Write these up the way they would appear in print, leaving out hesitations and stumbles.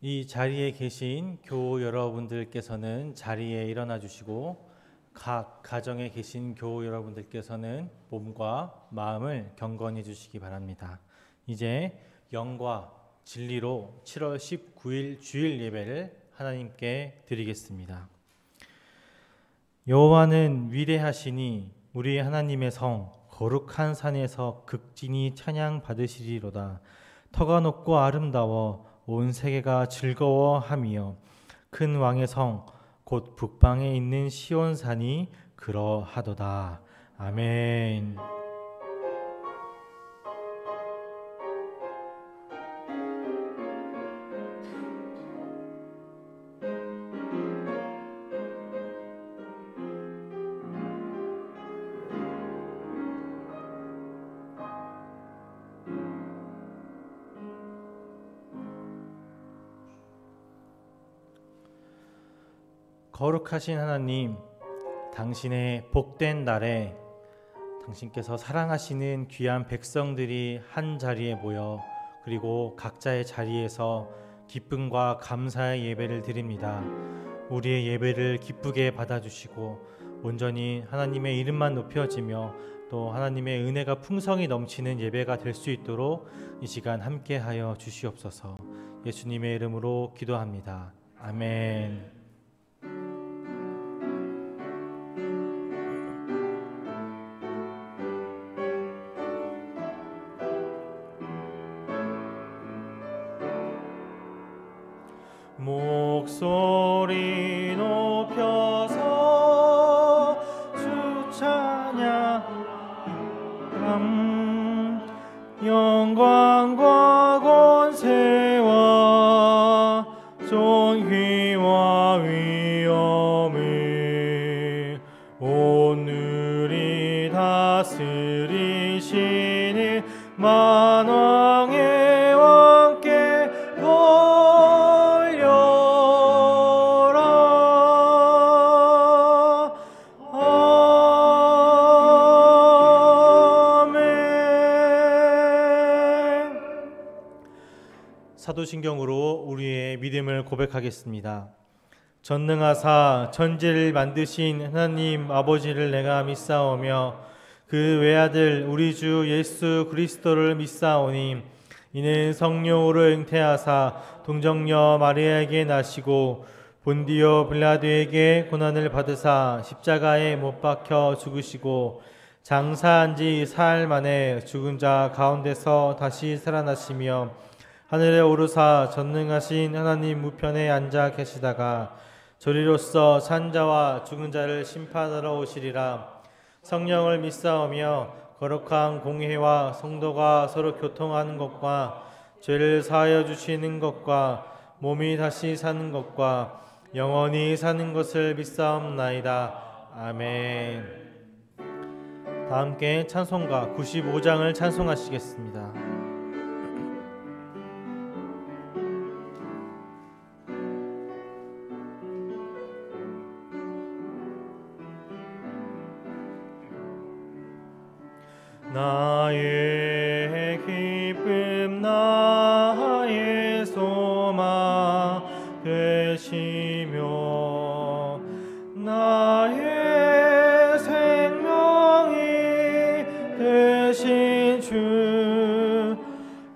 이 자리에 계신 교우 여러분들께서는 자리에 일어나 주시고 각 가정에 계신 교우 여러분들께서는 몸과 마음을 경건해 주시기 바랍니다. 이제 영과 진리로 7월 19일 주일 예배를 하나님께 드리겠습니다. 여호와는 위대하시니 우리 하나님의 성 거룩한 산에서 극진히 찬양 받으시리로다. 터가 높고 아름다워 온 세계가 즐거워하며 큰 왕의 성 곧 북방에 있는 시온산이 그러하도다. 아멘. 거룩하신 하나님, 당신의 복된 날에 당신께서 사랑하시는 귀한 백성들이 한 자리에 모여 그리고 각자의 자리에서 기쁨과 감사의 예배를 드립니다. 우리의 예배를 기쁘게 받아주시고 온전히 하나님의 이름만 높여지며 또 하나님의 은혜가 풍성히 넘치는 예배가 될 수 있도록 이 시간 함께하여 주시옵소서. 예수님의 이름으로 기도합니다. 아멘. 목소리 높여서 주 찬양 영광과 권세와 존귀와 위엄을 오늘이 다스리시는 만왕의 왕께 사도신경으로 우리의 믿음을 고백하겠습니다. 전능하사 천지를 만드신 하나님 아버지를 내가 믿사오며 그 외아들 우리 주 예수 그리스도를 믿사오니 이는 성령으로 잉태하사 동정녀 마리아에게 나시고 본디오 빌라도에게 고난을 받으사 십자가에 못 박혀 죽으시고 장사한 지 사흘 만에 죽은 자 가운데서 다시 살아나시며 하늘에 오르사 전능하신 하나님 우편에 앉아 계시다가 저리로서 산 자와 죽은 자를 심판하러 오시리라. 성령을 믿사오며 거룩한 공회와 성도가 서로 교통하는 것과 죄를 사하여 주시는 것과 몸이 다시 사는 것과 영원히 사는 것을 믿사옵나이다. 아멘. 다 함께 찬송가 95장을 찬송하시겠습니다. 나의 기쁨 나의 소망 되시며 나의 생명이 되신 주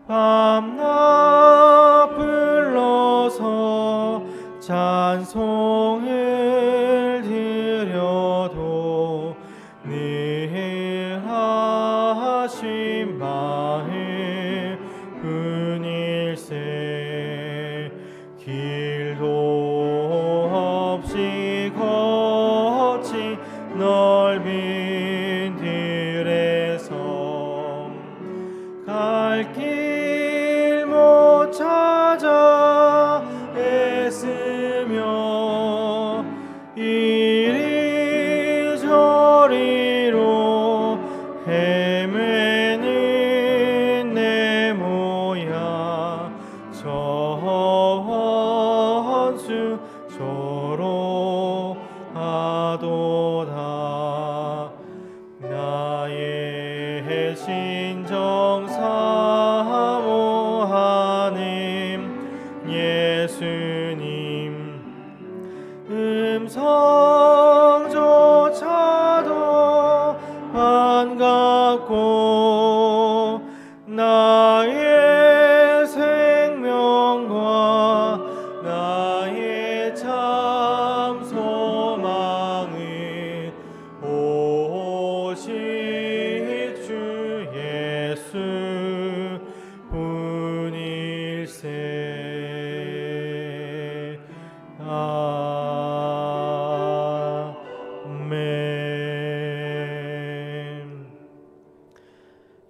밤낮 불러서 찬송을 드려도 늘 하신 바의 분일세 길도 없이 거친 넓은 들에서 갈 길 못 찾아 애쓰며 이리저리로 헤매는 내 모양 저 원수 저로 하도다. 나의 신정 사모하는 예수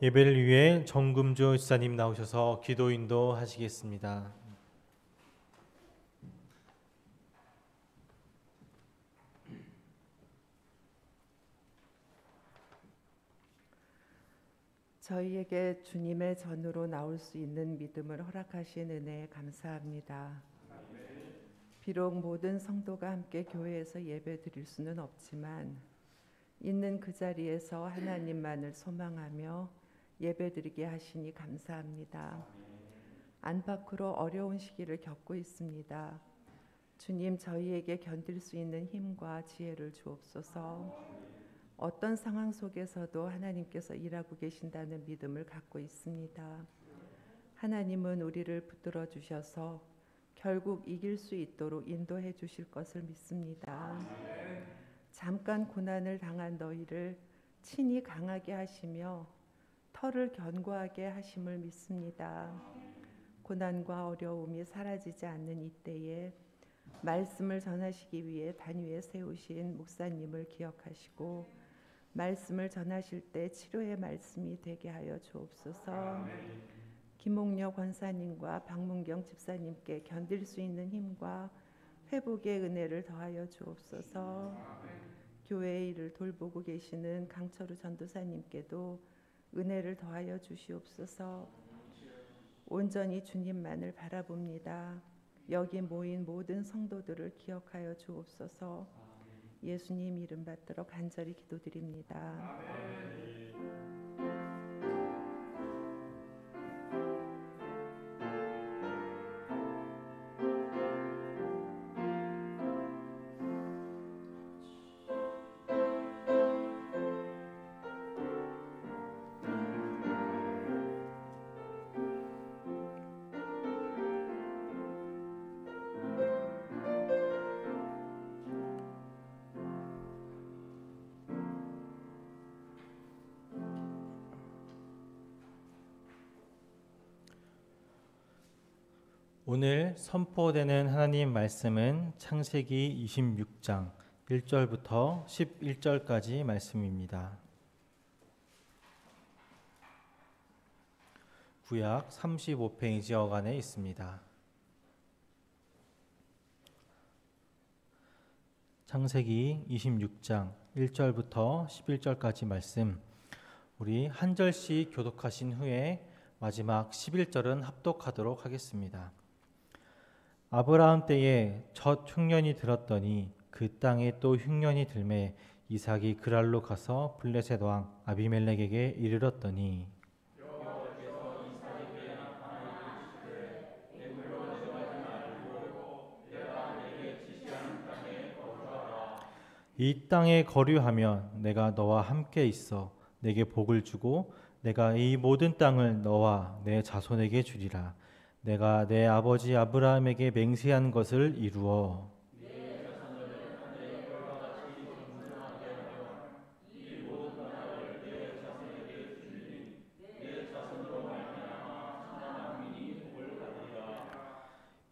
예배를 위해 정금주 지사님 나오셔서 기도 인도하시겠습니다. 저희에게 주님의 전으로 나올 수 있는 믿음을 허락하신 은혜에 감사합니다. 비록 모든 성도가 함께 교회에서 예배 드릴 수는 없지만 있는 그 자리에서 하나님만을 소망하며 예배 드리게 하시니 감사합니다. 안팎으로 어려운 시기를 겪고 있습니다. 주님, 저희에게 견딜 수 있는 힘과 지혜를 주옵소서. 어떤 상황 속에서도 하나님께서 일하고 계신다는 믿음을 갖고 있습니다. 하나님은 우리를 붙들어 주셔서 결국 이길 수 있도록 인도해 주실 것을 믿습니다. 잠깐 고난을 당한 너희를 친히 강하게 하시며 털을 견고하게 하심을 믿습니다. 고난과 어려움이 사라지지 않는 이때에 말씀을 전하시기 위해 단위에 세우신 목사님을 기억하시고 말씀을 전하실 때 치료의 말씀이 되게 하여 주옵소서. 김옥녀 권사님과 박문경 집사님께 견딜 수 있는 힘과 회복의 은혜를 더하여 주옵소서. 교회의 일을 돌보고 계시는 강철우 전도사님께도 은혜를 더하여 주시옵소서. 온전히 주님만을 바라봅니다. 여기 모인 모든 성도들을 기억하여 주옵소서. 예수님 이름 받들어 간절히 기도드립니다. 오늘 선포되는 하나님 말씀은 창세기 26장 1절부터 11절까지 말씀입니다. 구약 35페이지 어간에 있습니다. 창세기 26장 1절부터 11절까지 말씀, 우리 한 절씩 교독하신 후에 마지막 11절은 합독하도록 하겠습니다. 아브라함 때에 첫 흉년이 들었더니 그 땅에 또 흉년이 들매 이삭이 그랄로 가서 블레셋 왕 아비멜렉에게 이르렀더니 이 땅에 거류하면 내가 너와 함께 있어 내게 복을 주고 내가 이 모든 땅을 너와 내 자손에게 주리라. 내가 내 아버지 아브라함에게 맹세한 것을 이루어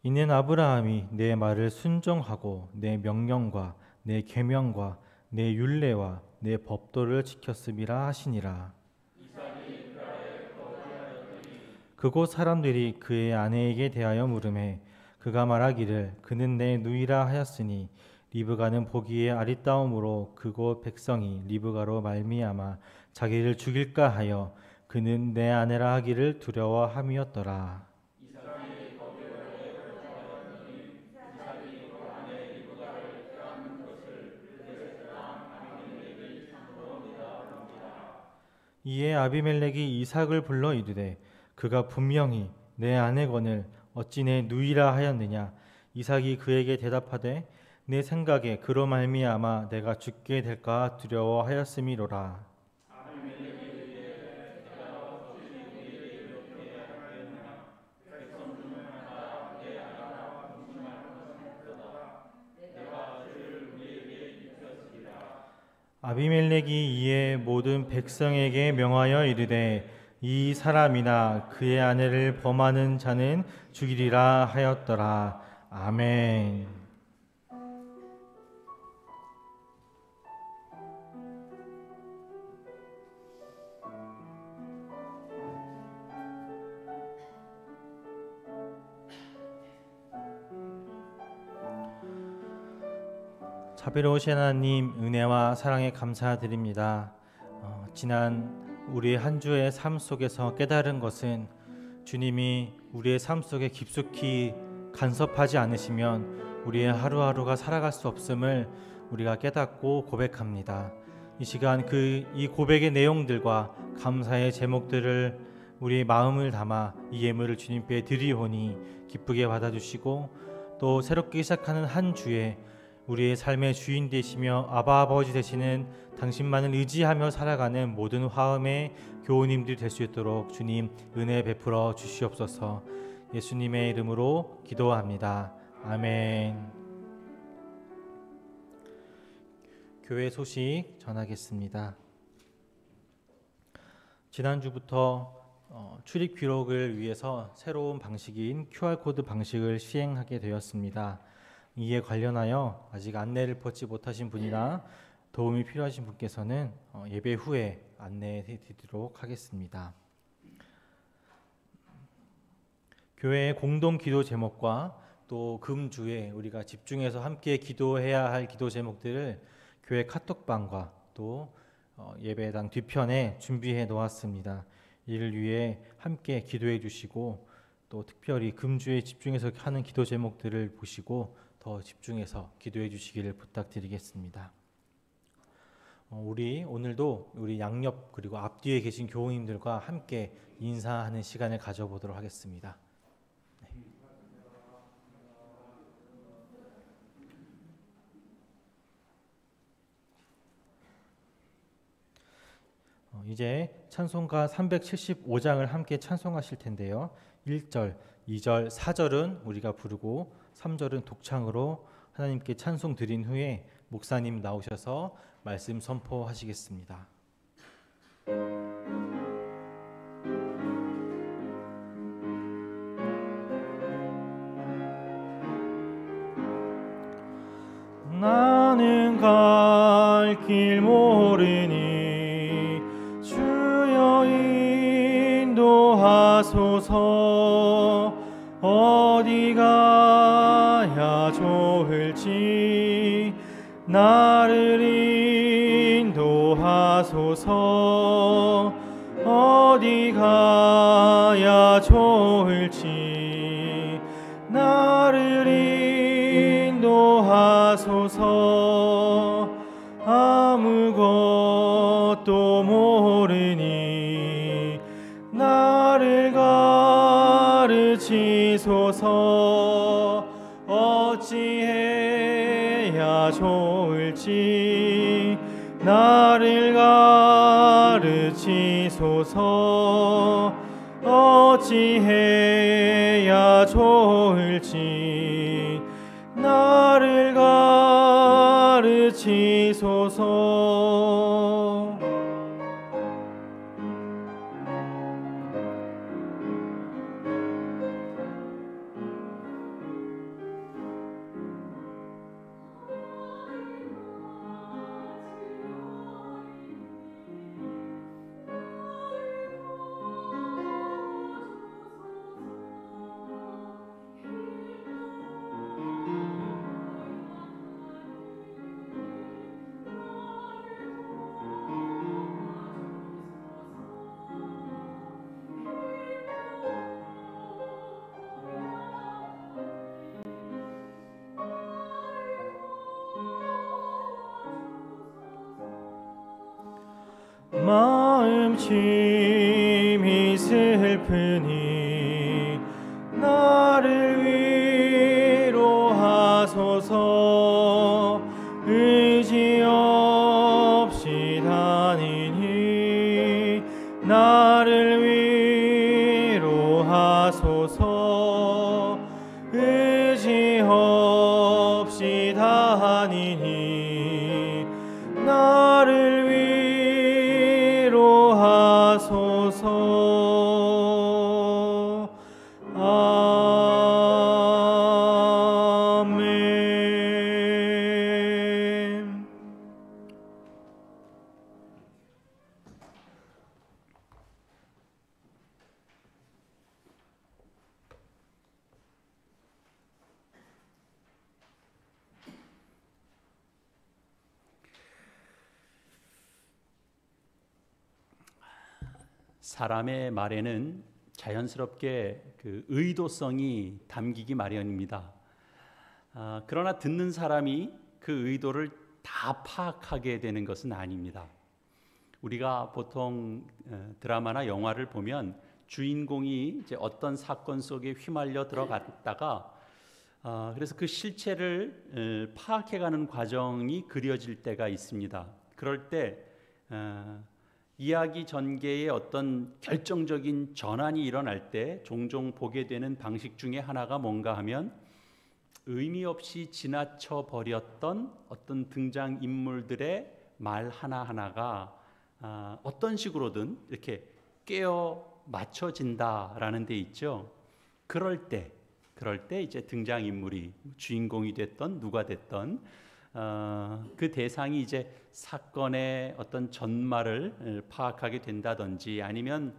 이는 아브라함이 내 말을 순종하고 내 명령과 내 계명과 내 율례와 내 법도를 지켰음이라 하시니라. 그곳 사람들이 그의 아내에게 대하여 물으매 그가 말하기를 그는 내 누이라 하였으니 리브가는 보기에 아리따움으로 그곳 백성이 리브가로 말미암아 자기를 죽일까 하여 그는 내 아내라 하기를 두려워함이었더라. 이에 아비멜렉이 이삭을 불러 이르되 그가 분명히 내 아내거늘 어찌 내 누이라 하였느냐. 이삭이 그에게 대답하되 내 생각에 그로 말미암아 내가 죽게 될까 두려워하였음이로라. 아비멜렉이 이에 모든 백성에게 명하여 이르되 이 사람이나 그의 아내를 범하는 자는 죽이리라 하였더라. 아멘. 자비로우신 하나님, 은혜와 사랑에 감사드립니다. 지난 우리의 한 주의 삶 속에서 깨달은 것은 주님이 우리의 삶 속에 깊숙이 간섭하지 않으시면 우리의 하루하루가 살아갈 수 없음을 우리가 깨닫고 고백합니다. 이 시간 이 고백의 내용들과 감사의 제목들을 우리의 마음을 담아 이 예물을 주님께 드리오니 기쁘게 받아주시고 또 새롭게 시작하는 한 주에 우리의 삶의 주인 되시며 아바 아버지 되시는 당신만을 의지하며 살아가는 모든 화음의 교우님들이 될 수 있도록 주님 은혜 베풀어 주시옵소서. 예수님의 이름으로 기도합니다. 아멘. 교회 소식 전하겠습니다. 지난주부터 출입 기록을 위해서 새로운 방식인 QR코드 방식을 시행하게 되었습니다. 이에 관련하여 아직 안내를 받지 못하신 분이나 도움이 필요하신 분께서는 예배 후에 안내해 드리도록 하겠습니다. 교회의 공동 기도 제목과 또 금주에 우리가 집중해서 함께 기도해야 할 기도 제목들을 교회 카톡방과 또 예배당 뒤편에 준비해 놓았습니다. 이를 위해 함께 기도해 주시고 또 특별히 금주에 집중해서 하는 기도 제목들을 보시고 더 집중해서 기도해 주시기를 부탁드리겠습니다. 우리 오늘도 우리 양옆 그리고 앞뒤에 계신 교우님들과 함께 인사하는 시간을 가져보도록 하겠습니다. 이제 찬송가 375장을 함께 찬송하실 텐데요. 1절, 2절, 4절은 우리가 부르고 3절은 독창으로 하나님께 찬송 드린 후에 목사님 나오셔서 말씀 선포하시겠습니다. 나는 갈 길 모르니 주여 인도하소서. 어디 가야 좋을지 나를 인도하소서. 어디 가야 좋을지 나를 인도하소서. 아무것도 모르니 나를 가르치소서. 어찌해야 좋을지 나를 가르치소서. 어찌해야 좋을지 나를 가르치소서. 마음심이 슬프니 나를 위로하소서. 의지 없이 다니니 나를 위로하소서. 의지 없이 다니니 나를 위로하소서. 아멘. 사람의 말에는 자연스럽게 그 의도성이 담기기 마련입니다. 그러나 듣는 사람이 그 의도를 다 파악하게 되는 것은 아닙니다. 우리가 보통 드라마나 영화를 보면 주인공이 이제 어떤 사건 속에 휘말려 들어갔다가 그래서 그 실체를 파악해가는 과정이 그려질 때가 있습니다. 그럴 때 이야기 전개에 어떤 결정적인 전환이 일어날 때 종종 보게 되는 방식 중에 하나가 뭔가 하면 의미 없이 지나쳐 버렸던 어떤 등장 인물들의 말 하나하나가 어떤 식으로든 이렇게 깨어 맞춰진다라는 데 있죠. 그럴 때 이제 등장 인물이 주인공이 됐던 누가 됐던 그 대상이 이제 사건의 어떤 전말을 파악하게 된다든지 아니면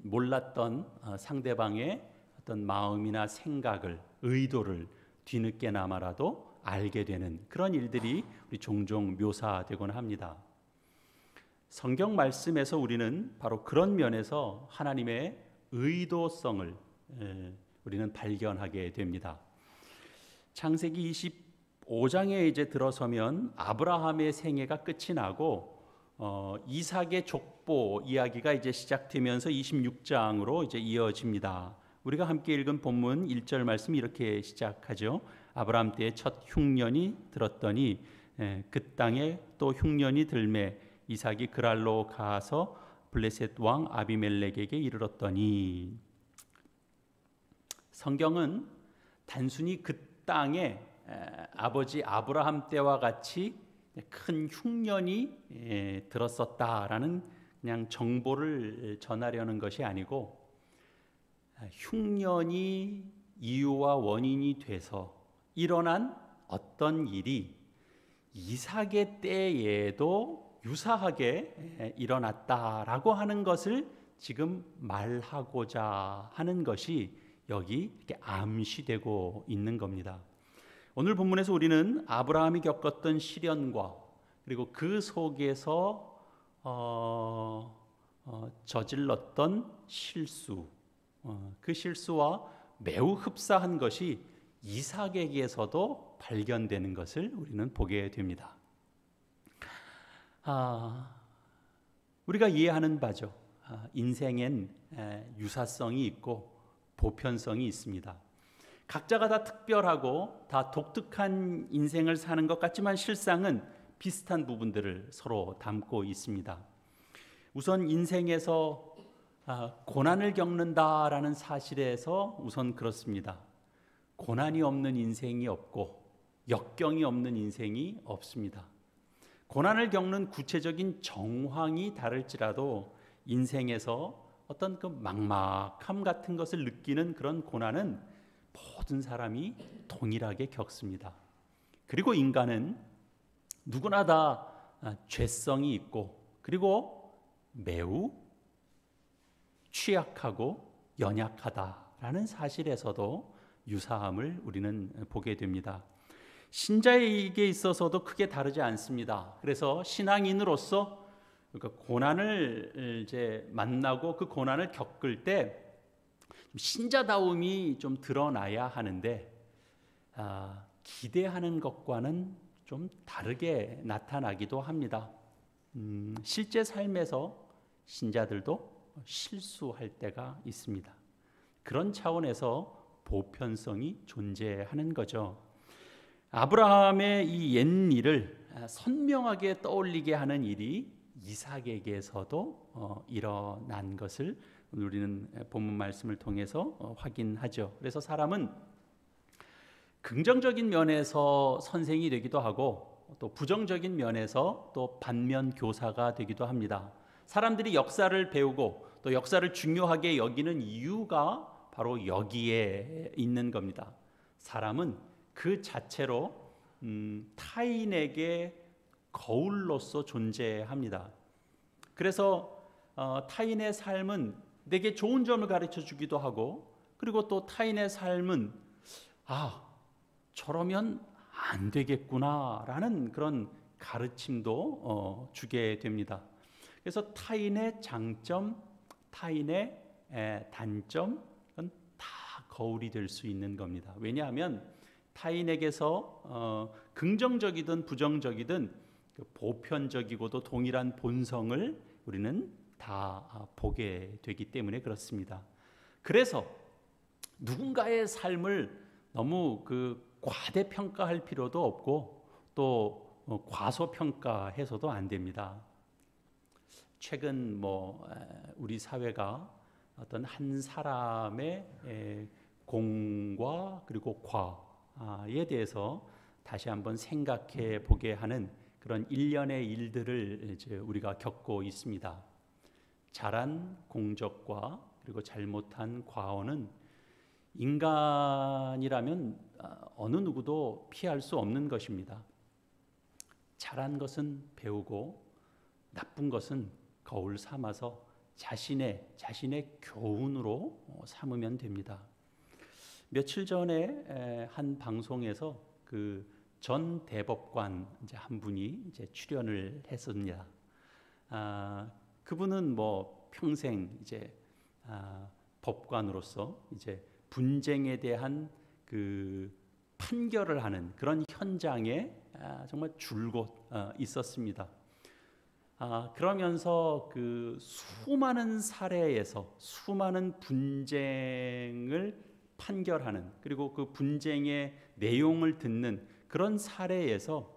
몰랐던 상대방의 어떤 마음이나 생각을 의도를 뒤늦게나마라도 알게 되는 그런 일들이 우리 종종 묘사되곤 합니다. 성경 말씀에서 우리는 바로 그런 면에서 하나님의 의도성을 우리는 발견하게 됩니다. 창세기 25장에 이제 들어서면 아브라함의 생애가 끝이 나고 이삭의 족보 이야기가 이제 시작되면서 26장으로 이제 이어집니다. 우리가 함께 읽은 본문 1절 말씀 이렇게 시작하죠. 아브라함 때에 첫 흉년이 들었더니 그 땅에 또 흉년이 들매 이삭이 그랄로 가서 블레셋 왕 아비멜렉에게 이르렀더니. 성경은 단순히 그 땅에 아버지 아브라함 때와 같이 큰 흉년이 들었었다라는 그냥 정보를 전하려는 것이 아니고 흉년이 이유와 원인이 돼서 일어난 어떤 일이 이삭의 때에도 유사하게 일어났다라고 하는 것을 지금 말하고자 하는 것이 여기 이렇게 암시되고 있는 겁니다. 오늘 본문에서 우리는 아브라함이 겪었던 시련과 그리고 그 속에서 저질렀던 실수, 그 실수와 매우 흡사한 것이 이삭에게서도 발견되는 것을 우리는 보게 됩니다. 우리가 이해하는 바죠. 인생엔 유사성이 있고 보편성이 있습니다. 각자가 다 특별하고 다 독특한 인생을 사는 것 같지만 실상은 비슷한 부분들을 서로 담고 있습니다. 우선 인생에서 고난을 겪는다라는 사실에서 우선 그렇습니다. 고난이 없는 인생이 없고 역경이 없는 인생이 없습니다. 고난을 겪는 구체적인 정황이 다를지라도 인생에서 어떤 그 막막함 같은 것을 느끼는 그런 고난은 모든 사람이 동일하게 겪습니다. 그리고 인간은 누구나 다 죄성이 있고 그리고 매우 취약하고 연약하다라는 사실에서도 유사함을 우리는 보게 됩니다. 신자에게 있어서도 크게 다르지 않습니다. 그래서 신앙인으로서 그러니까 고난을 이제 만나고 그 고난을 겪을 때 신자다움이 좀 드러나야 하는데 기대하는 것과는 좀 다르게 나타나기도 합니다. 실제 삶에서 신자들도 실수할 때가 있습니다. 그런 차원에서 보편성이 존재하는 거죠. 아브라함의 이 옛일을 선명하게 떠올리게 하는 일이 이삭에게서도 일어난 것을 우리는 본문 말씀을 통해서 확인하죠. 그래서 사람은 긍정적인 면에서 선생이 되기도 하고 또 부정적인 면에서 또 반면 교사가 되기도 합니다. 사람들이 역사를 배우고 또 역사를 중요하게 여기는 이유가 바로 여기에 있는 겁니다. 사람은 그 자체로 타인에게 거울로서 존재합니다. 그래서 타인의 삶은 내게 좋은 점을 가르쳐 주기도 하고 그리고 또 타인의 삶은 저러면 안 되겠구나라는 그런 가르침도 주게 됩니다. 그래서 타인의 장점, 타인의 단점은 다 거울이 될 수 있는 겁니다. 왜냐하면 타인에게서 긍정적이든 부정적이든 보편적이고도 동일한 본성을 우리는 다 보게 되기 때문에 그렇습니다. 그래서 누군가의 삶을 너무 과대평가할 필요도 없고 또 과소평가해서도 안 됩니다. 최근 우리 사회가 어떤 한 사람의 공과 그리고 과에 대해서 다시 한번 생각해 보게 하는 그런 일련의 일들을 이제 우리가 겪고 있습니다. 잘한 공적과 그리고 잘못한 과오는 인간이라면 어느 누구도 피할 수 없는 것입니다. 잘한 것은 배우고 나쁜 것은 거울 삼아서 자신의 교훈으로 삼으면 됩니다. 며칠 전에 한 방송에서 전 대법관 이제 한 분이 이제 출연을 했습니다. 그분은 평생 이제 법관으로서 이제 분쟁에 대한 판결을 하는 그런 현장에 정말 줄곧 있었습니다. 그러면서 수많은 사례에서 수많은 분쟁을 판결하는 그리고 그 분쟁의 내용을 듣는 그런 사례에서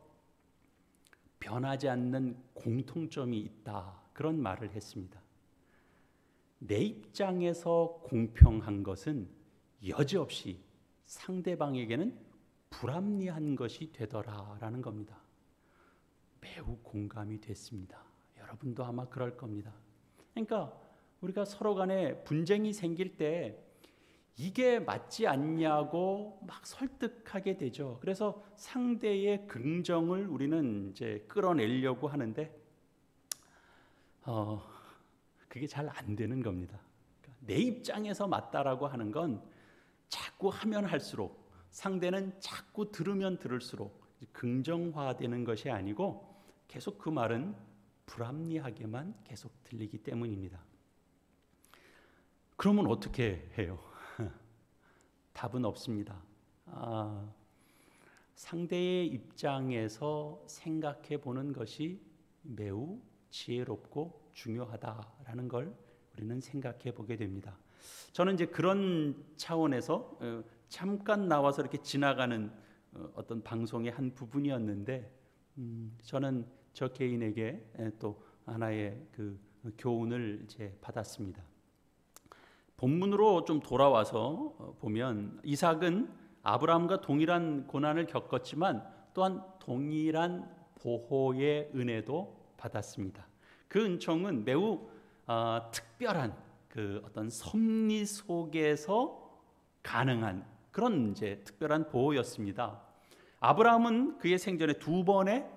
변하지 않는 공통점이 있다. 그런 말을 했습니다. 내 입장에서 공평한 것은 여지없이 상대방에게는 불합리한 것이 되더라라는 겁니다. 매우 공감이 됐습니다. 여러분도 아마 그럴 겁니다. 그러니까 우리가 서로 간에 분쟁이 생길 때 이게 맞지 않냐고 막 설득하게 되죠. 그래서 상대의 긍정을 우리는 이제 끌어내려고 하는데 그게 잘 안 되는 겁니다. 그러니까 내 입장에서 맞다라고 하는 건 자꾸 하면 할수록 상대는 자꾸 들으면 들을수록 긍정화되는 것이 아니고 계속 그 말은 불합리하게만 계속 들리기 때문입니다. 그러면 어떻게 해요? 답은 없습니다. 상대의 입장에서 생각해 보는 것이 매우 지혜롭고 중요하다라는 걸 우리는 생각해 보게 됩니다. 저는 이제 그런 차원에서 잠깐 나와서 이렇게 지나가는 어떤 방송의 한 부분이었는데 저는 저 개인에게 또 하나의 교훈을 이제 받았습니다. 본문으로 좀 돌아와서 보면 이삭은 아브라함과 동일한 고난을 겪었지만 또한 동일한 보호의 은혜도 받았습니다. 그 은총은 매우 특별한 어떤 섭리 속에서 가능한 그런 이제 특별한 보호였습니다. 아브라함은 그의 생전에 2번의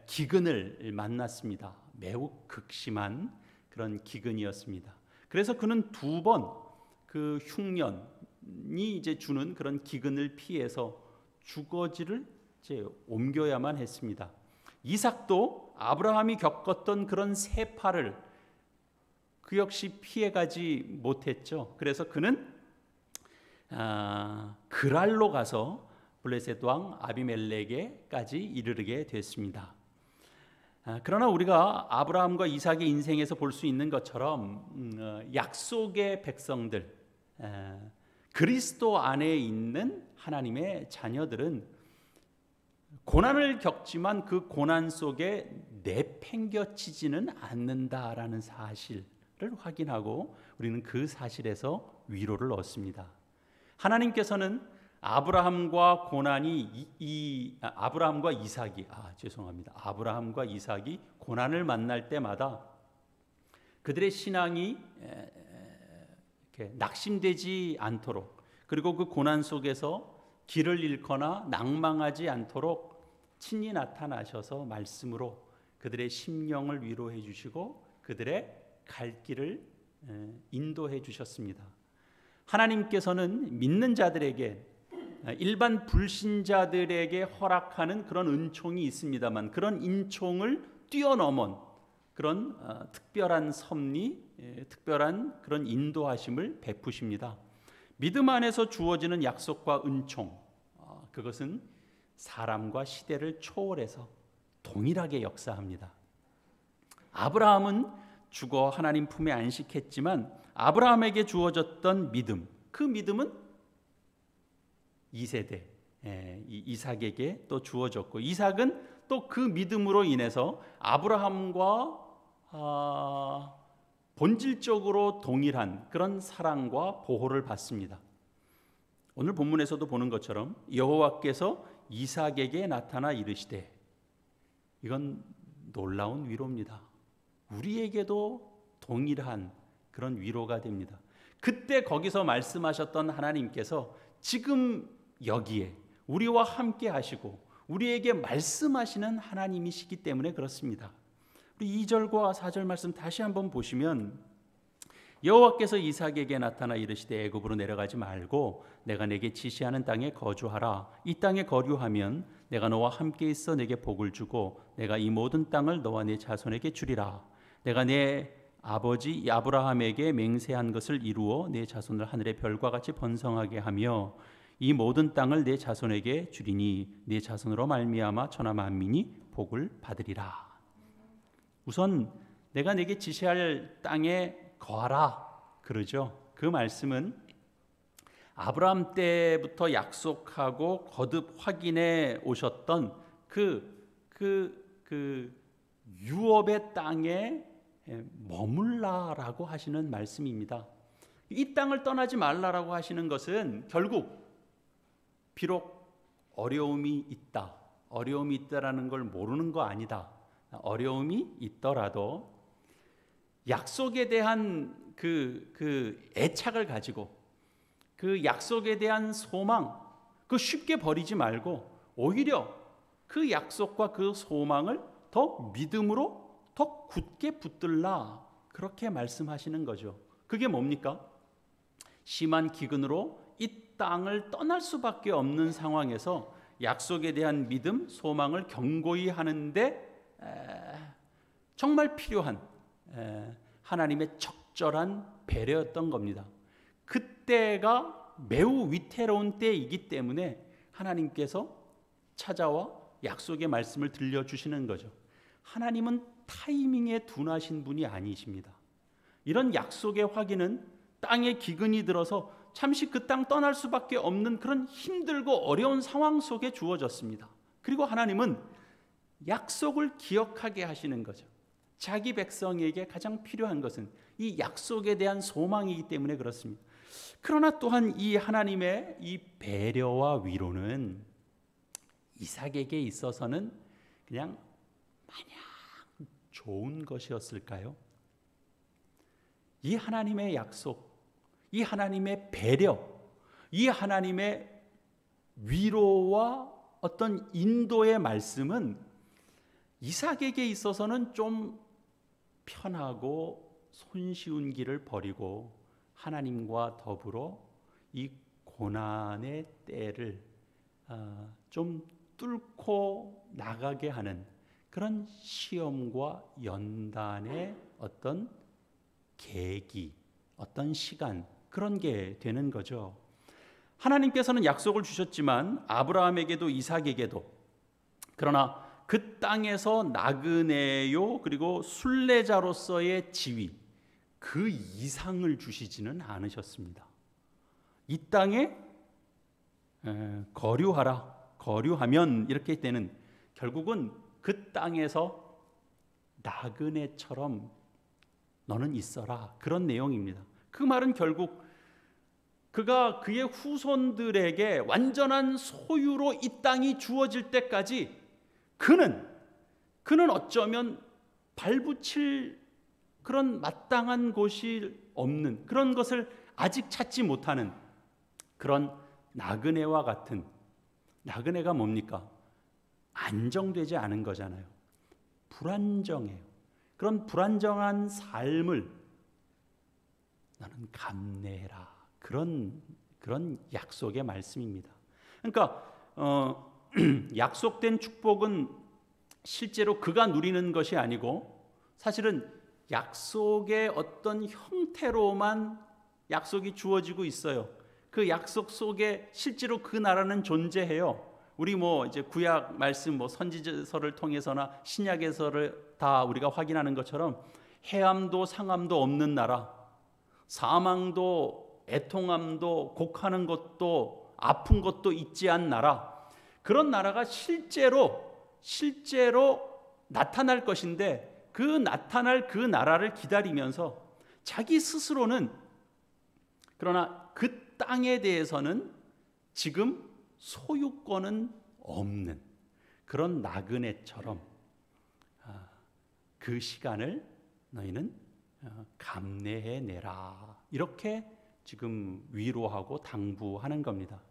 기근을 만났습니다. 매우 극심한 그런 기근이었습니다. 그래서 그는 2번 그 흉년이 이제 주는 그런 기근을 피해서 주거지를 이제 옮겨야만 했습니다. 이삭도 아브라함이 겪었던 그런 세파를 그 역시 피해가지 못했죠. 그래서 그는 그랄로 가서 블레셋 왕 아비멜렉에까지 이르게 됐습니다. 그러나 우리가 아브라함과 이삭의 인생에서 볼 수 있는 것처럼 약속의 백성들, 그리스도 안에 있는 하나님의 자녀들은 고난을 겪지만 그 고난 속에 내팽겨치지는 않는다라는 사실을 확인하고 우리는 그 사실에서 위로를 얻습니다. 하나님께서는 아브라함과 이삭이 고난을 만날 때마다 그들의 신앙이 이렇게 낙심되지 않도록 그리고 그 고난 속에서 길을 잃거나 낭망하지 않도록 친히 나타나셔서 말씀으로 그들의 심령을 위로해 주시고 그들의 갈 길을 인도해 주셨습니다. 하나님께서는 믿는 자들에게 일반 불신자들에게 허락하는 그런 은총이 있습니다만 그런 은총을 뛰어넘은 그런 특별한 섭리, 특별한 그런 인도하심을 베푸십니다. 믿음 안에서 주어지는 약속과 은총, 그것은 사람과 시대를 초월해서 동일하게 역사합니다. 아브라함은 죽어 하나님 품에 안식했지만 아브라함에게 주어졌던 믿음, 그 믿음은 2세대 이삭에게 또 주어졌고, 이삭은 또 그 믿음으로 인해서 아브라함과 본질적으로 동일한 그런 사랑과 보호를 받습니다. 오늘 본문에서도 보는 것처럼 여호와께서 이삭에게 나타나 이르시되, 이건 놀라운 위로입니다. 우리에게도 동일한 그런 위로가 됩니다. 그때 거기서 말씀하셨던 하나님께서 지금 여기에 우리와 함께 하시고 우리에게 말씀하시는 하나님이시기 때문에 그렇습니다. 우리 2절과 4절 말씀 다시 한번 보시면, 여호와께서 이삭에게 나타나 이르시되 애굽으로 내려가지 말고 내가 내게 지시하는 땅에 거주하라. 이 땅에 거류하면 내가 너와 함께 있어 내게 복을 주고 내가 이 모든 땅을 너와 네 자손에게 주리라. 내가 내 아버지 아브라함에게 맹세한 것을 이루어 내 자손을 하늘의 별과 같이 번성하게 하며 이 모든 땅을 내 자손에게 주리니 내 자손으로 말미암아 천하 만민이 복을 받으리라. 우선 내가 내게 지시할 땅에 거하라 그러죠. 그 말씀은 아브라함 때부터 약속하고 거듭 확인해 오셨던 그 유업의 땅에 머물라라고 하시는 말씀입니다. 이 땅을 떠나지 말라라고 하시는 것은 결국 비록 어려움이 있다라는 걸 모르는 거 아니다. 어려움이 있더라도 약속에 대한 그 애착을 가지고 그 약속에 대한 소망, 그 쉽게 버리지 말고 오히려 그 약속과 그 소망을 더 믿음으로 더 굳게 붙들라, 그렇게 말씀하시는 거죠. 그게 뭡니까? 심한 기근으로 이 땅을 떠날 수밖에 없는 상황에서 약속에 대한 믿음, 소망을 견고히 하는데 정말 필요한 하나님의 적절한 배려였던 겁니다. 그때가 매우 위태로운 때이기 때문에 하나님께서 찾아와 약속의 말씀을 들려주시는 거죠. 하나님은 타이밍에 둔하신 분이 아니십니다. 이런 약속의 확인은 땅에 기근이 들어서 잠시 그 땅 떠날 수밖에 없는 그런 힘들고 어려운 상황 속에 주어졌습니다. 그리고 하나님은 약속을 기억하게 하시는 거죠. 자기 백성에게 가장 필요한 것은 이 약속에 대한 소망이기 때문에 그렇습니다. 그러나 또한 이 하나님의 이 배려와 위로는 이삭에게 있어서는 그냥 마냥 좋은 것이었을까요? 이 하나님의 약속, 이 하나님의 배려, 이 하나님의 위로와 어떤 인도의 말씀은 이삭에게 있어서는 좀 편하고 손쉬운 길을 버리고 하나님과 더불어 이 고난의 때를 좀 뚫고 나가게 하는 그런 시험과 연단의 어떤 계기, 어떤 시간, 그런 게 되는 거죠. 하나님께서는 약속을 주셨지만 아브라함에게도 이삭에게도, 그러나 그 땅에서 나그네요 그리고 순례자로서의 지위, 그 이상을 주시지는 않으셨습니다. 이 땅에 거류하면 이렇게 되는, 결국은 그 땅에서 나그네처럼 너는 있어라, 그런 내용입니다. 그 말은 결국 그가 그의 후손들에게 완전한 소유로 이 땅이 주어질 때까지 그는 어쩌면 발붙일 그런 마땅한 곳이 없는, 그런 것을 아직 찾지 못하는 그런 나그네와 같은, 나그네가 뭡니까? 안정되지 않은 거잖아요. 불안정해요. 그런 불안정한 삶을 너는 감내해라, 그런 약속의 말씀입니다. 그러니까 약속된 축복은 실제로 그가 누리는 것이 아니고 사실은 약속의 어떤 형태로만 약속이 주어지고 있어요. 그 약속 속에 실제로 그 나라는 존재해요. 우리 이제 구약 말씀 선지서를 통해서나 신약에서를 다 우리가 확인하는 것처럼 해함도 상함도 없는 나라, 사망도 애통함도 곡하는 것도 아픈 것도 있지 않은 나라, 그런 나라가 실제로 나타날 것인데, 그 나타날 그 나라를 기다리면서 자기 스스로는, 그러나 그 땅에 대해서는 지금 소유권은 없는 그런 나그네처럼 그 시간을 너희는 감내해내라, 이렇게 지금 위로하고 당부하는 겁니다.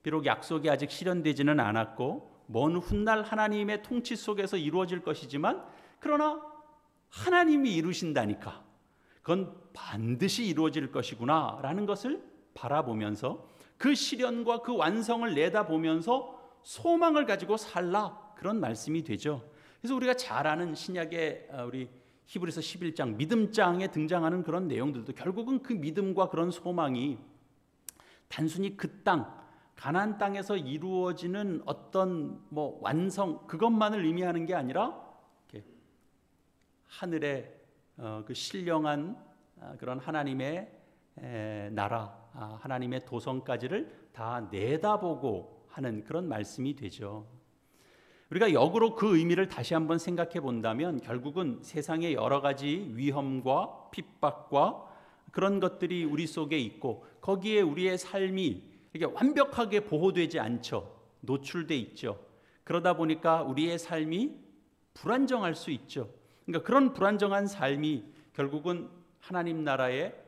비록 약속이 아직 실현되지는 않았고 먼 훗날 하나님의 통치 속에서 이루어질 것이지만, 그러나 하나님이 이루신다니까 그건 반드시 이루어질 것이구나 라는 것을 바라보면서 그 실현과 그 완성을 내다보면서 소망을 가지고 살라, 그런 말씀이 되죠. 그래서 우리가 잘 아는 신약의 우리 히브리서 11장 믿음장에 등장하는 그런 내용들도 결국은 그 믿음과 그런 소망이 단순히 그 땅, 가나안 땅에서 이루어지는 어떤 완성, 그것만을 의미하는 게 아니라 하늘의 그 신령한 그런 하나님의 나라, 하나님의 도성까지를 다 내다보고 하는 그런 말씀이 되죠. 우리가 역으로 그 의미를 다시 한번 생각해 본다면 결국은 세상의 여러 가지 위험과 핍박과 그런 것들이 우리 속에 있고, 거기에 우리의 삶이 이렇게 완벽하게 보호되지 않죠. 노출돼 있죠. 그러다 보니까 우리의 삶이 불안정할 수 있죠. 그러니까 그런 불안정한 삶이 결국은 하나님 나라의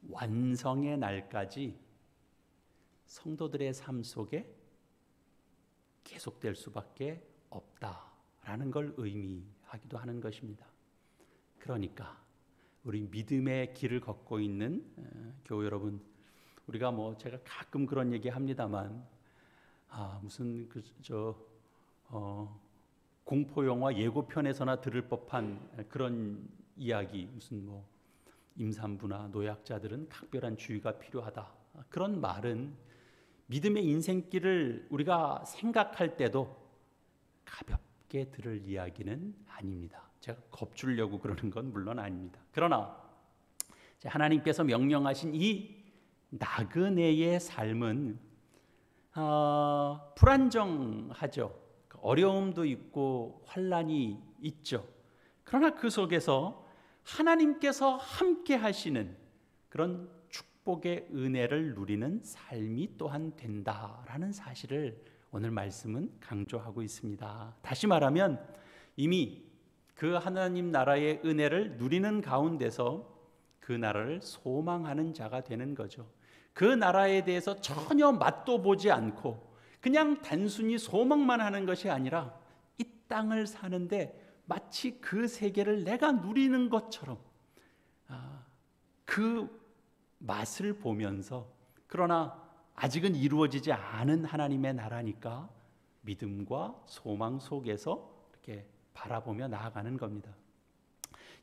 완성의 날까지 성도들의 삶 속에 계속될 수밖에 없다라는 걸 의미하기도 하는 것입니다. 그러니까 우리 믿음의 길을 걷고 있는 교우 여러분, 우리가 제가 가끔 그런 얘기 합니다만, 무슨 공포 영화 예고편에서나 들을 법한 그런 이야기, 무슨 임산부나 노약자들은 각별한 주의가 필요하다, 그런 말은 믿음의 인생길을 우리가 생각할 때도 가볍게 들을 이야기는 아닙니다. 제가 겁주려고 그러는 건 물론 아닙니다. 그러나 하나님께서 명령하신 이 나그네의 삶은 불안정하죠. 어려움도 있고 환난이 있죠. 그러나 그 속에서 하나님께서 함께 하시는 그런 축복의 은혜를 누리는 삶이 또한 된다라는 사실을 오늘 말씀은 강조하고 있습니다. 다시 말하면 이미 그 하나님 나라의 은혜를 누리는 가운데서 그 나라를 소망하는 자가 되는 거죠. 그 나라에 대해서 전혀 맛도 보지 않고 그냥 단순히 소망만 하는 것이 아니라 이 땅을 사는데 마치 그 세계를 내가 누리는 것처럼 그 맛을 보면서, 그러나 아직은 이루어지지 않은 하나님의 나라니까 믿음과 소망 속에서 이렇게 바라보며 나아가는 겁니다.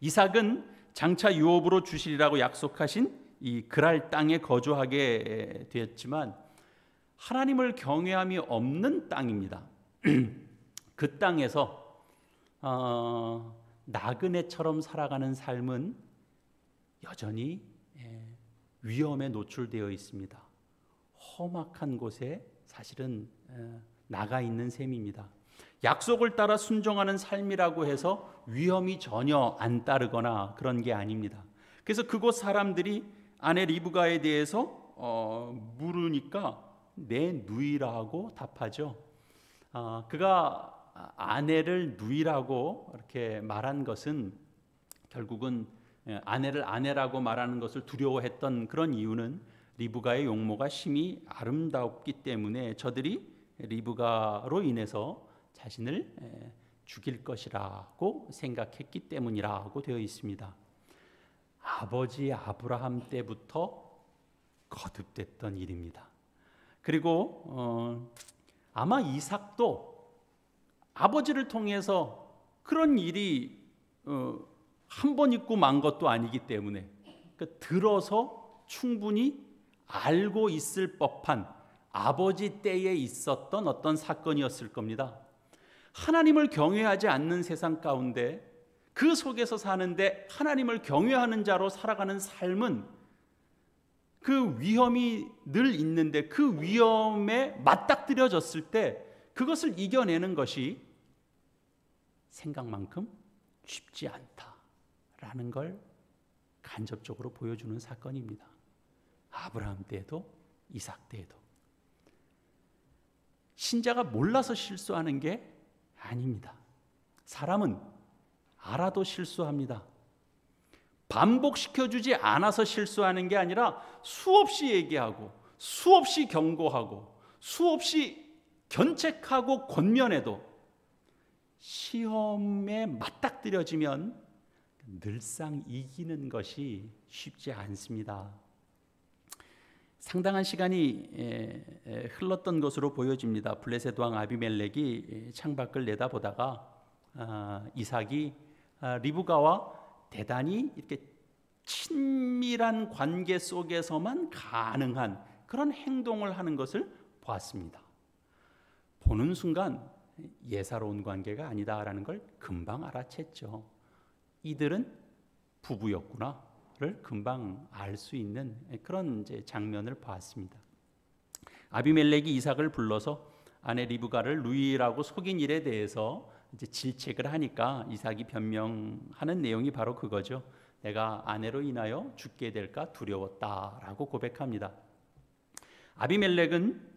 이삭은 장차 유업으로 주시리라고 약속하신 이 그랄 땅에 거주하게 되었지만 하나님을 경외함이 없는 땅입니다. 그 땅에서 나그네처럼 살아가는 삶은 여전히 위험에 노출되어 있습니다. 험악한 곳에 사실은 나가 있는 셈입니다. 약속을 따라 순종하는 삶이라고 해서 위험이 전혀 안 따르거나 그런 게 아닙니다. 그래서 그곳 사람들이 아내 리브가에 대해서 물으니까 내 누이라고 답하죠. 그가 아내를 누이라고 이렇게 말한 것은 결국은 아내를 아내라고 말하는 것을 두려워했던 그런 이유는 리브가의 용모가 심히 아름답기 때문에 저들이 리브가로 인해서 자신을 죽일 것이라고 생각했기 때문이라고 되어 있습니다. 아버지 아브라함 때부터 거듭됐던 일입니다. 그리고 아마 이삭도 아버지를 통해서 그런 일이 한 번 있고 만 것도 아니기 때문에 그러니까 들어서 충분히 알고 있을 법한 아버지 때에 있었던 어떤 사건이었을 겁니다. 하나님을 경외하지 않는 세상 가운데 그 속에서 사는데 하나님을 경외하는 자로 살아가는 삶은 그 위험이 늘 있는데 그 위험에 맞닥뜨려졌을 때 그것을 이겨내는 것이 생각만큼 쉽지 않다라는 걸 간접적으로 보여주는 사건입니다. 아브라함 때에도 이삭 때에도 신자가 몰라서 실수하는 게 아닙니다. 사람은 알아도 실수합니다. 반복시켜주지 않아서 실수하는 게 아니라 수없이 얘기하고 수없이 경고하고 수없이 견책하고 권면해도 시험에 맞닥뜨려지면 늘상 이기는 것이 쉽지 않습니다. 상당한 시간이 흘렀던 것으로 보여집니다. 블레셋 왕 아비멜렉이 창밖을 내다보다가 이삭이 리브가와 대단히 이렇게 친밀한 관계 속에서만 가능한 그런 행동을 하는 것을 보았습니다. 보는 순간 예사로운 관계가 아니다라는 걸 금방 알아챘죠. 이들은 부부였구나를 금방 알 수 있는 그런 이제 장면을 보았습니다. 아비멜렉이 이삭을 불러서 아내 리브가를 누이라고 속인 일에 대해서 이제 질책을 하니까 이삭이 변명하는 내용이 바로 그거죠. 내가 아내로 인하여 죽게 될까 두려웠다라고 고백합니다. 아비멜렉은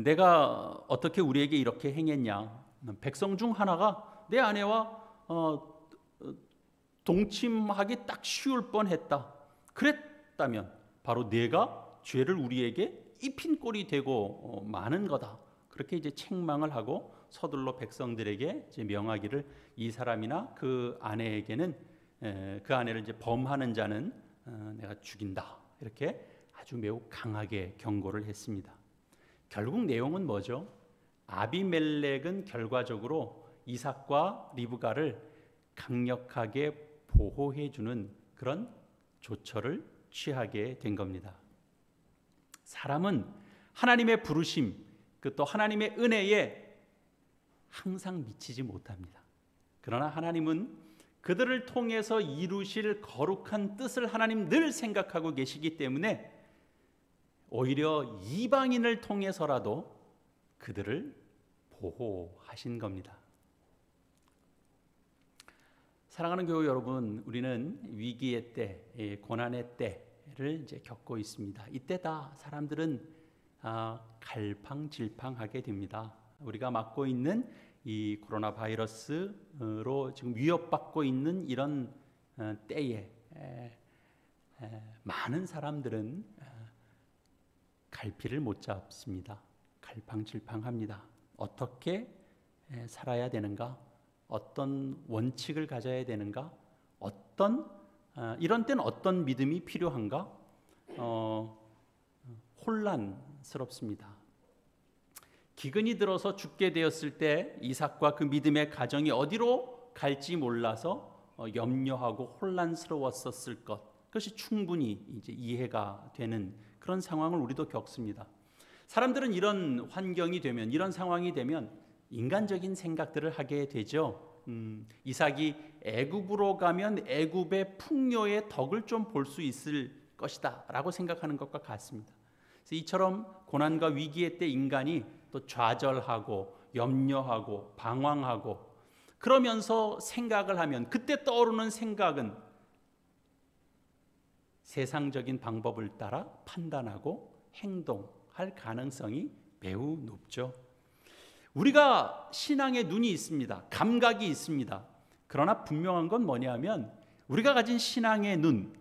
내가 어떻게 우리에게 이렇게 행했냐? 백성 중 하나가 내 아내와 동침하기 딱 쉬울 뻔했다. 그랬다면 바로 내가 죄를 우리에게 입힌 꼴이 되고 마는 거다. 그렇게 이제 책망을 하고 서둘러 백성들에게 이제 명하기를 이 사람이나 그 아내에게는 그 아내를 이제 범하는 자는 내가 죽인다. 이렇게 아주 매우 강하게 경고를 했습니다. 결국 내용은 뭐죠? 아비멜렉은 결과적으로 이삭과 리브가를 강력하게 보호해주는 그런 조처를 취하게 된 겁니다. 사람은 하나님의 부르심, 또 하나님의 은혜에 항상 미치지 못합니다. 그러나 하나님은 그들을 통해서 이루실 거룩한 뜻을 하나님 늘 생각하고 계시기 때문에 오히려 이방인을 통해서라도 그들을 보호하신 겁니다. 사랑하는 교회 여러분, 우리는 위기의 때, 고난의 때를 이제 겪고 있습니다. 이때 다 사람들은 갈팡질팡하게 됩니다. 우리가 맞고 있는 이 코로나 바이러스로 지금 위협받고 있는 이런 때에 많은 사람들은 갈피를 못 잡습니다. 갈팡질팡합니다. 어떻게 살아야 되는가? 어떤 원칙을 가져야 되는가? 이런 때는 어떤 믿음이 필요한가? 혼란스럽습니다. 기근이 들어서 죽게 되었을 때 이삭과 그 믿음의 가정이 어디로 갈지 몰라서 염려하고 혼란스러웠었을 것. 그것이 충분히 이제 이해가 되는 그런 상황을 우리도 겪습니다. 사람들은 이런 환경이 되면, 이런 상황이 되면 인간적인 생각들을 하게 되죠. 이삭이 애굽으로 가면 애굽의 풍요의 덕을 좀 볼 수 있을 것이다 라고 생각하는 것과 같습니다. 그래서 이처럼 고난과 위기의 때 인간이 또 좌절하고 염려하고 방황하고 그러면서 생각을 하면 그때 떠오르는 생각은 세상적인 방법을 따라 판단하고 행동할 가능성이 매우 높죠. 우리가 신앙의 눈이 있습니다. 감각이 있습니다. 그러나 분명한 건 뭐냐면 우리가 가진 신앙의 눈,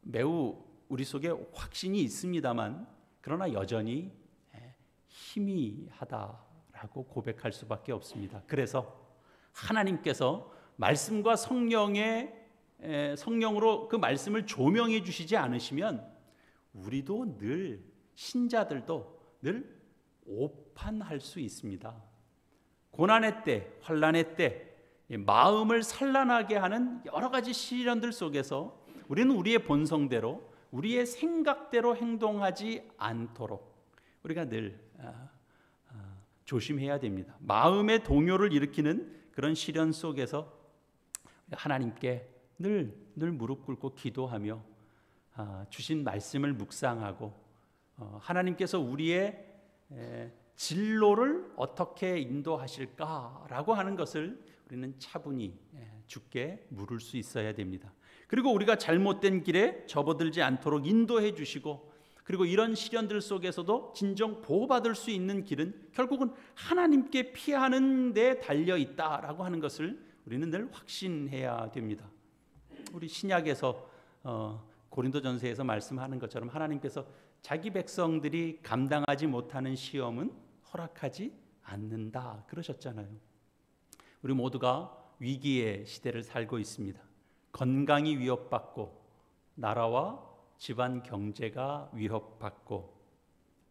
매우 우리 속에 확신이 있습니다만 그러나 여전히 희미하다라고 고백할 수밖에 없습니다. 그래서 하나님께서 말씀과 성령으로 그 말씀을 조명해 주시지 않으시면 우리도 늘 신자들도 늘 오판할 수 있습니다. 고난의 때, 환난의 때 마음을 산란하게 하는 여러 가지 시련들 속에서 우리는 우리의 본성대로, 우리의 생각대로 행동하지 않도록 우리가 늘 조심해야 됩니다. 마음의 동요를 일으키는 그런 시련 속에서 하나님께 늘 무릎 꿇고 기도하며 주신 말씀을 묵상하고 하나님께서 우리의 진로를 어떻게 인도하실까라고 하는 것을 우리는 차분히 주께 물을 수 있어야 됩니다. 그리고 우리가 잘못된 길에 접어들지 않도록 인도해 주시고, 그리고 이런 시련들 속에서도 진정 보호받을 수 있는 길은 결국은 하나님께 피하는 데 달려 있다라고 하는 것을 우리는 늘 확신해야 됩니다. 우리 신약에서 고린도전서에서 말씀하는 것처럼 하나님께서 자기 백성들이 감당하지 못하는 시험은 허락하지 않는다 그러셨잖아요. 우리 모두가 위기의 시대를 살고 있습니다. 건강이 위협받고, 나라와 집안 경제가 위협받고,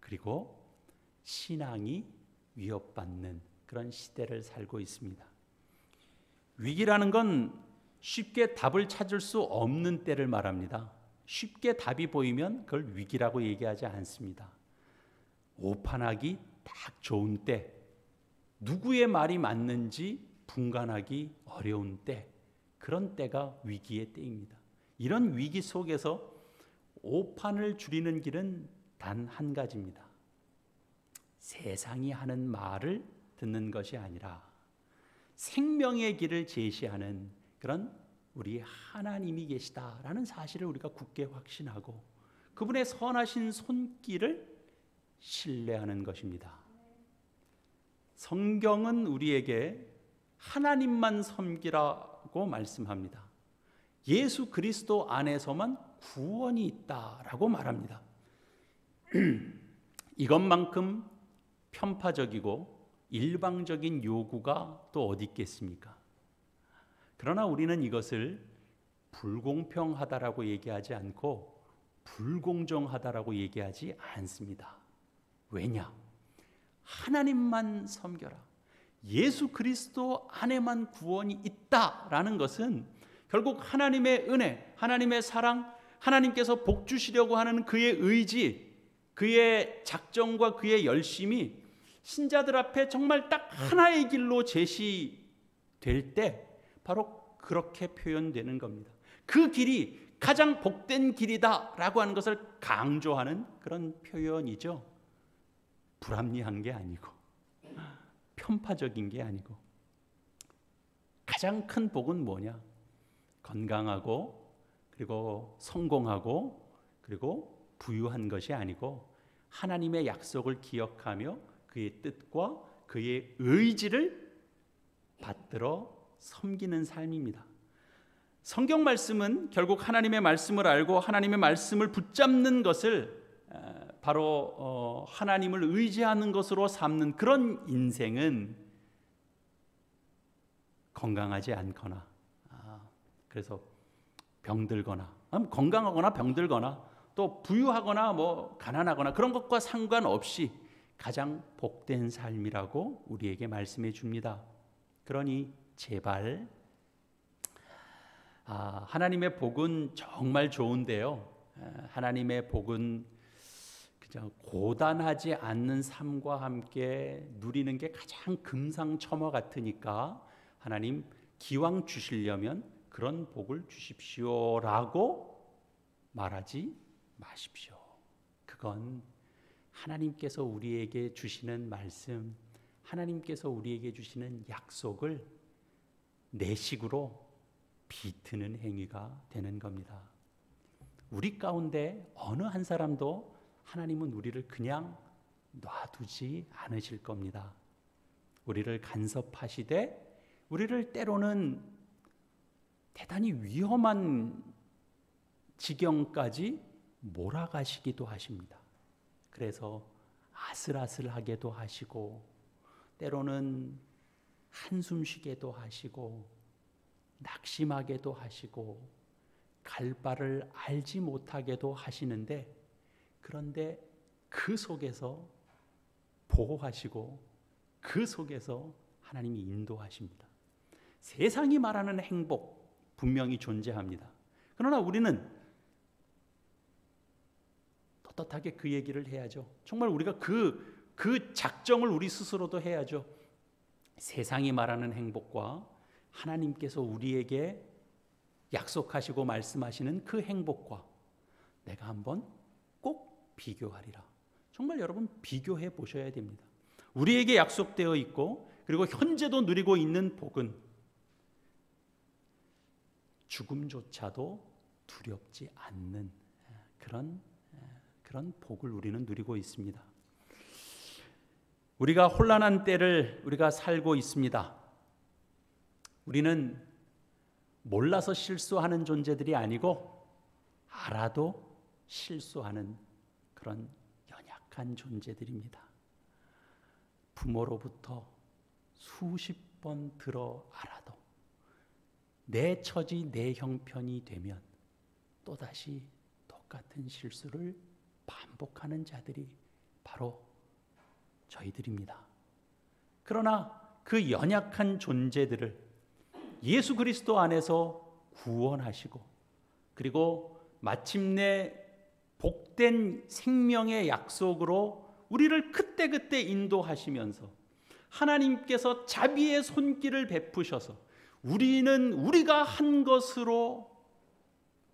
그리고 신앙이 위협받는 그런 시대를 살고 있습니다. 위기라는 건 쉽게 답을 찾을 수 없는 때를 말합니다. 쉽게 답이 보이면 그걸 위기라고 얘기하지 않습니다. 오판하기 딱 좋은 때, 누구의 말이 맞는지 분간하기 어려운 때, 그런 때가 위기의 때입니다. 이런 위기 속에서 오판을 줄이는 길은 단 한 가지입니다. 세상이 하는 말을 듣는 것이 아니라 생명의 길을 제시하는 그런 우리 하나님이 계시다라는 사실을 우리가 굳게 확신하고 그분의 선하신 손길을 신뢰하는 것입니다. 성경은 우리에게 하나님만 섬기라고 말씀합니다. 예수 그리스도 안에서만 구원이 있다라고 말합니다. 이것만큼 편파적이고 일방적인 요구가 또 어디 있겠습니까? 그러나 우리는 이것을 불공평하다라고 얘기하지 않고 불공정하다라고 얘기하지 않습니다. 왜냐? 하나님만 섬겨라, 예수 그리스도 안에만 구원이 있다라는 것은 결국 하나님의 은혜, 하나님의 사랑, 하나님께서 복 주시려고 하는 그의 의지, 그의 작정과 그의 열심이 신자들 앞에 정말 딱 하나의 길로 제시될 때 바로 그렇게 표현되는 겁니다. 그 길이 가장 복된 길이다라고 하는 것을 강조하는 그런 표현이죠. 불합리한 게 아니고 편파적인 게 아니고. 가장 큰 복은 뭐냐? 건강하고 그리고 성공하고 그리고 부유한 것이 아니고 하나님의 약속을 기억하며 그의 뜻과 그의 의지를 받들어 섬기는 삶입니다. 성경 말씀은 결국 하나님의 말씀을 알고 하나님의 말씀을 붙잡는 것을 바로 하나님을 의지하는 것으로 삼는 그런 인생은 건강하지 않거나 그래서 병들거나 건강하거나 병들거나 또 부유하거나 뭐 가난하거나 그런 것과 상관없이 가장 복된 삶이라고 우리에게 말씀해 줍니다. 그러니 제발 하나님의 복은 정말 좋은데요, 하나님의 복은 그냥 고단하지 않는 삶과 함께 누리는 게 가장 금상첨화 같으니까 하나님 기왕 주시려면 그런 복을 주십시오라고 말하지 마십시오. 그건 하나님께서 우리에게 주시는 말씀, 하나님께서 우리에게 주시는 약속을 내 식으로 비트는 행위가 되는 겁니다. 우리 가운데 어느 한 사람도 하나님은 우리를 그냥 놔두지 않으실 겁니다. 우리를 간섭하시되 우리를 때로는 대단히 위험한 지경까지 몰아가시기도 하십니다. 그래서 아슬아슬하게도 하시고 때로는 한숨 쉬게도 하시고 낙심하게도 하시고 갈 바를 알지 못하게도 하시는데, 그런데 그 속에서 보호하시고 그 속에서 하나님이 인도하십니다. 세상이 말하는 행복 분명히 존재합니다. 그러나 우리는 떳떳하게 그 얘기를 해야죠. 정말 우리가 그 작정을 우리 스스로도 해야죠. 세상이 말하는 행복과 하나님께서 우리에게 약속하시고 말씀하시는 그 행복과 내가 한번 꼭 비교하리라. 정말 여러분 비교해 보셔야 됩니다. 우리에게 약속되어 있고 그리고 현재도 누리고 있는 복은 죽음조차도 두렵지 않는 그런 복을 우리는 누리고 있습니다. 우리가 혼란한 때를 우리가 살고 있습니다. 우리는 몰라서 실수하는 존재들이 아니고 알아도 실수하는 그런 연약한 존재들입니다. 부모로부터 수십 번 들어 알아도 내 처지 내 형편이 되면 또다시 똑같은 실수를 반복하는 자들이 바로 저희들입니다. 그러나 그 연약한 존재들을 예수 그리스도 안에서 구원하시고 그리고 마침내 복된 생명의 약속으로 우리를 그때그때 인도하시면서 하나님께서 자비의 손길을 베푸셔서 우리가 한 것으로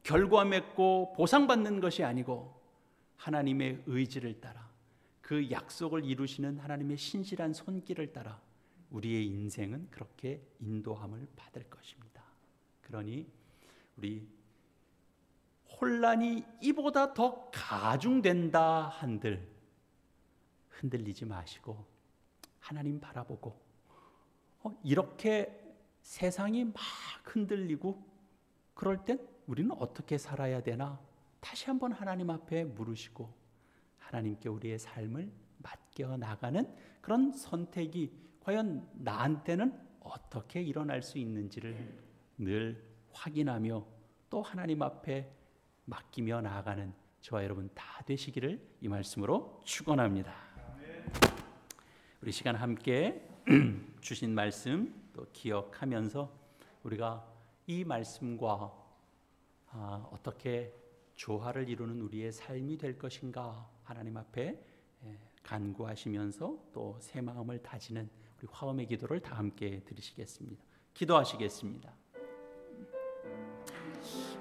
결과 맺고 보상받는 것이 아니고 하나님의 의지를 따라 그 약속을 이루시는 하나님의 신실한 손길을 따라 우리의 인생은 그렇게 인도함을 받을 것입니다. 그러니 우리 혼란이 이보다 더 가중된다 한들 흔들리지 마시고 하나님 바라보고 이렇게 세상이 막 흔들리고 그럴 땐 우리는 어떻게 살아야 되나 다시 한번 하나님 앞에 물으시고 하나님께 우리의 삶을 맡겨 나가는 그런 선택이 과연 나한테는 어떻게 일어날 수 있는지를 늘 확인하며 또 하나님 앞에 맡기며 나아가는 저와 여러분 다 되시기를 이 말씀으로 축원합니다. 우리 시간 함께 주신 말씀 또 기억하면서 우리가 이 말씀과 어떻게 조화를 이루는 우리의 삶이 될 것인가 하나님 앞에 간구하시면서 또 새 마음을 다지는 우리 화음의 기도를 다 함께 드리시겠습니다. 기도하시겠습니다.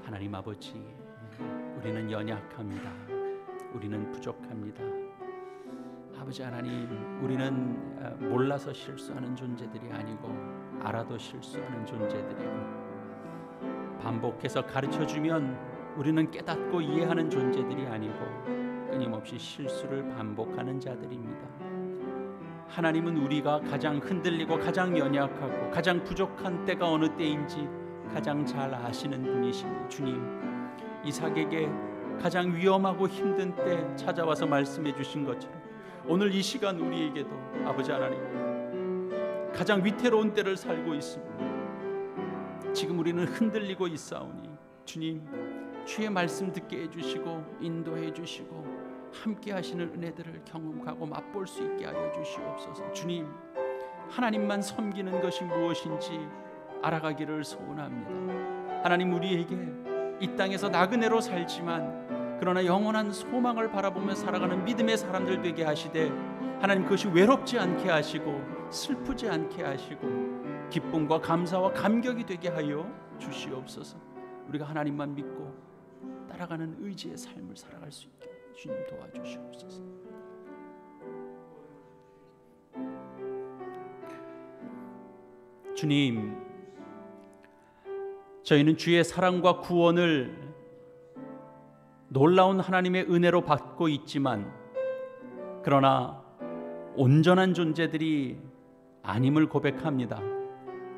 하나님 아버지, 우리는 연약합니다. 우리는 부족합니다. 아버지 하나님, 우리는 몰라서 실수하는 존재들이 아니고 알아도 실수하는 존재들이고 반복해서 가르쳐주면 우리는 깨닫고 이해하는 존재들이 아니고 끊임없이 실수를 반복하는 자들입니다. 하나님은 우리가 가장 흔들리고 가장 연약하고 가장 부족한 때가 어느 때인지 가장 잘 아시는 분이시니 주님, 이삭에게 가장 위험하고 힘든 때 찾아와서 말씀해 주신 것처럼 오늘 이 시간 우리에게도 아버지 하나님 가장 위태로운 때를 살고 있습니다. 지금 우리는 흔들리고 있사오니 주님, 주의 말씀 듣게 해주시고 인도해 주시고 함께 하시는 은혜들을 경험하고 맛볼 수 있게 하여 주시옵소서. 주님, 하나님만 섬기는 것이 무엇인지 알아가기를 소원합니다. 하나님, 우리에게 이 땅에서 나그네로 살지만 그러나 영원한 소망을 바라보며 살아가는 믿음의 사람들 되게 하시되 하나님, 그것이 외롭지 않게 하시고 슬프지 않게 하시고 기쁨과 감사와 감격이 되게 하여 주시옵소서. 우리가 하나님만 믿고 따라가는 의지의 삶을 살아갈 수 있게 주님 도와주시옵소서. 주님, 저희는 주의 사랑과 구원을 놀라운 하나님의 은혜로 받고 있지만 그러나 온전한 존재들이 아님을 고백합니다.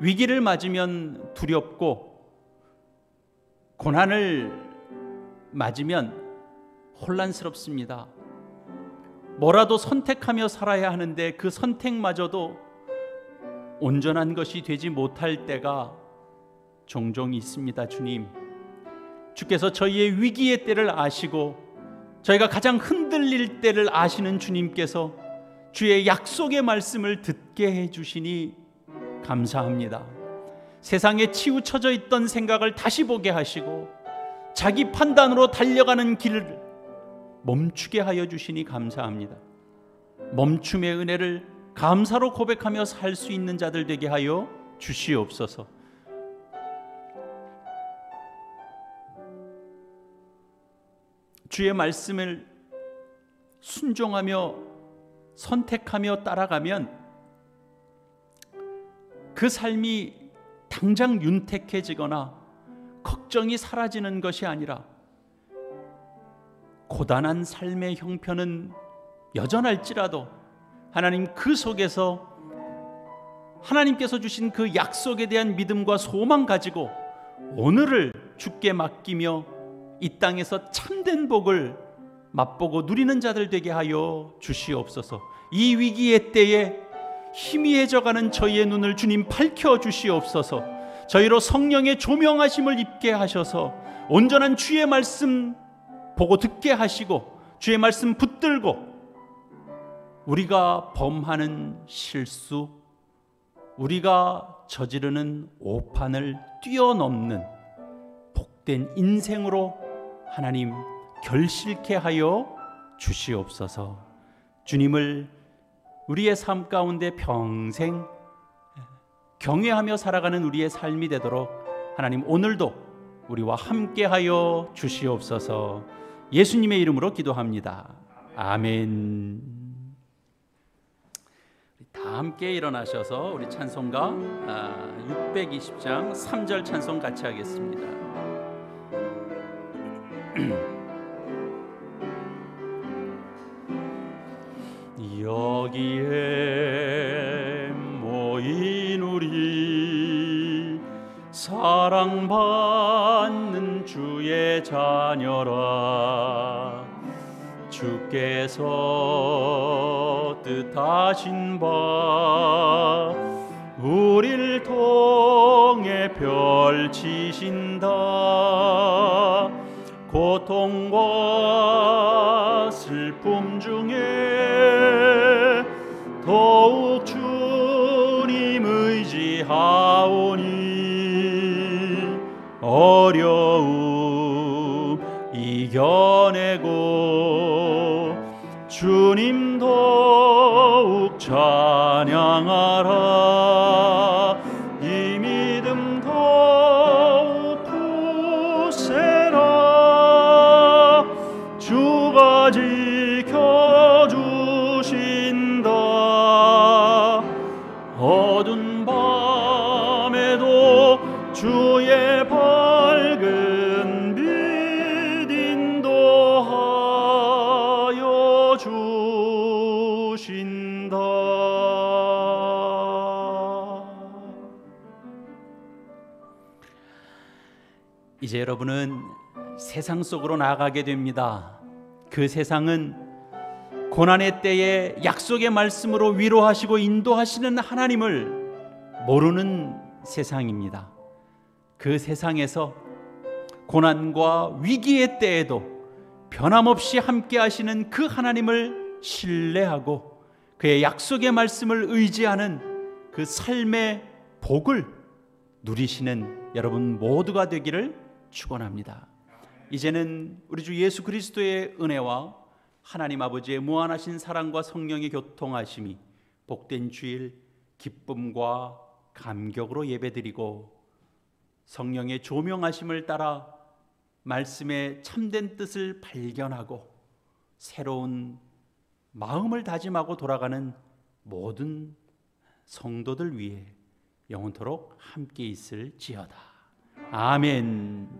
위기를 맞으면 두렵고 고난을 맞으면 혼란스럽습니다. 뭐라도 선택하며 살아야 하는데 그 선택마저도 온전한 것이 되지 못할 때가 종종 있습니다. 주님, 주께서 저희의 위기의 때를 아시고 저희가 가장 흔들릴 때를 아시는 주님께서 주의 약속의 말씀을 듣게 해주시니 감사합니다. 세상에 치우쳐져 있던 생각을 다시 보게 하시고 자기 판단으로 달려가는 길을 멈추게 하여 주시니 감사합니다. 멈춤의 은혜를 감사로 고백하며 살 수 있는 자들 되게 하여 주시옵소서. 주의 말씀을 순종하며 선택하며 따라가면 그 삶이 당장 윤택해지거나 걱정이 사라지는 것이 아니라 고단한 삶의 형편은 여전할지라도 하나님 그 속에서 하나님께서 주신 그 약속에 대한 믿음과 소망 가지고 오늘을 주께 맡기며 이 땅에서 참된 복을 맛보고 누리는 자들 되게 하여 주시옵소서. 이 위기의 때에 희미해져가는 저희의 눈을 주님 밝혀 주시옵소서. 저희로 성령의 조명하심을 입게 하셔서 온전한 주의 말씀 보고 듣게 하시고 주의 말씀 붙들고 우리가 범하는 실수, 우리가 저지르는 오판을 뛰어넘는 복된 인생으로 하나님 결실케 하여 주시옵소서. 주님을 우리의 삶 가운데 평생 경외하며 살아가는 우리의 삶이 되도록 하나님 오늘도 우리와 함께 하여 주시옵소서. 예수님의 이름으로 기도합니다. 아멘. 다 함께 일어나셔서 우리 찬송가 620장 3절 찬송 같이 하겠습니다. 여기에 모인 우리 사랑받는 주의 자녀라. 주께서 뜻하신 바 우릴 통해 펼치신다. 고통과 슬픔 중에 더욱 주님 의지하오니 어려움 이겨내고 주님 더욱 찬양하라. 이 믿음 더욱 굳세라. 주가 지켜주신다. 어두운 밤에도 주의 밝은 빛 인도하여 주신다. 이제 여러분은 세상 속으로 나아가게 됩니다. 그 세상은 고난의 때에 약속의 말씀으로 위로하시고 인도하시는 하나님을 모르는 세상입니다. 그 세상에서 고난과 위기의 때에도 변함없이 함께 하시는 그 하나님을 신뢰하고 그의 약속의 말씀을 의지하는 그 삶의 복을 누리시는 여러분 모두가 되기를 축원합니다. 이제는 우리 주 예수 그리스도의 은혜와 하나님 아버지의 무한하신 사랑과 성령의 교통하심이 복된 주일 기쁨과 감격으로 예배드리고 성령의 조명하심을 따라 말씀의 참된 뜻을 발견하고 새로운 마음을 다짐하고 돌아가는 모든 성도들 위해 영원토록 함께 있을지어다. 아멘.